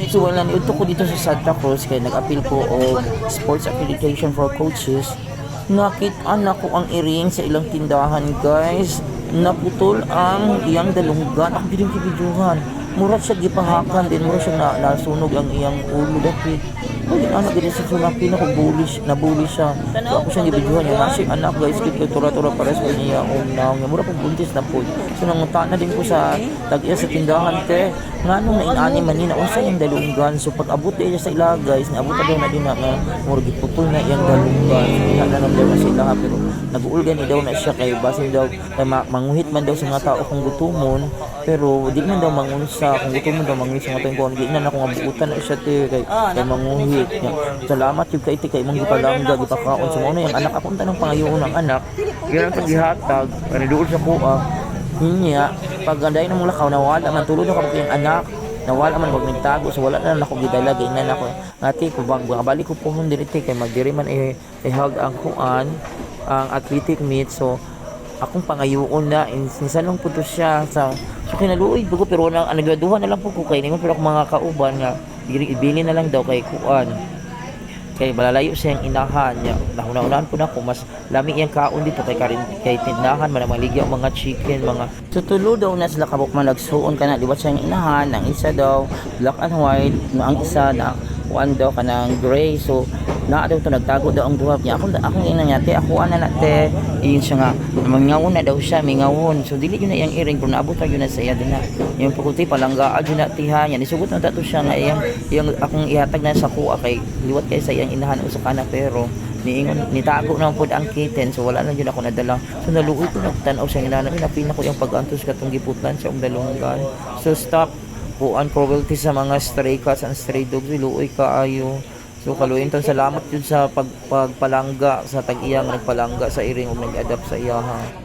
So wala niudto ko dito sa Santa Cruz kay nag-appeal ko og sports accreditation for coaches. Nakita ko ang iring sa ilang tindahan, guys. Naputol ang iyang dalunggan. Ako din kibidyuhan. Mura siya gipahakan din, mura siya nasunog ang iyang ulo dati. Ay, anak gini sa sulaki na nabuli siya. So ako siya gibidyuhan yung nasi anak, guys, kito tura-tura pares ko niya unaw nga mura pag buntis na po. So nangunta na din ko sa tag-iya sa tindahan te. Nganong nainani man ni na unsa yung dalunggan. So pag abot niya sa ila, guys, naabot daw na din na mura giputol na iyang dalunggan. Nananam daw na sila pero nag-uulgan daw na siya kay basin daw manguhit man daw sa mga tao kung gutumon pero di man daw mangunsa kung gutumon daw manguhit sa mga tao kung di na akong abutan na siya te kay manguhit niya. Salamat yung kay kay mong gipalangga gipakaon sa mga yung anak akong tanong pangayoon ng anak gyud ang gihatag pero duol sa kuha niya pag anday na mong lakaw nawala man tulod ako yung anak nawala man wag nagtago so wala na ako gidala gainan ako ngati ko balik ko puhon dirite kay magdiri man ihag ang kuan ang athletic meet so akong pangayoon na insanong puto siya sa so kinaluoy bugo pero nagladuhan na lang po ko kay nimo pero ako mga kauban nga ibili na lang daw kay kuan kay balalayo siyang inahan niya nahuna-unahan po na ko mas lami iyang kaon dito kay tindahan man maligya ang mga chicken mga so tulo daw na sila kabuk man nagsuon kana liwat siyang inahan ang isa daw black and white ang isa na kuan daw kanang gray so na daw to nagtago daw ang duha niya akong ina niya te ako ana na te iyon siya nga mangawon na daw siya mingawon so dili yun na iyang iring pero naabot ra yun na sa iya din na yung pukuti palanggaan yun na tiha niya nisugot na tato siya nga iyang akong ihatag na sa kuha kay liwat kay sa iyang inahan usa kana pero niingon nitago na pud ang kitten so wala na yun ako nadala so naluoy ko nagtan-aw sa inahan napina ko yung pag-antos katong giputlan sa dalunggan so stop kuan cruelty sa mga stray cats and stray dogs luoy kaayo. So kaluinton salamat yun sa pagpalangga sa tag-iyang nagpalangga sa iring ug nag-adapt sa iyaha.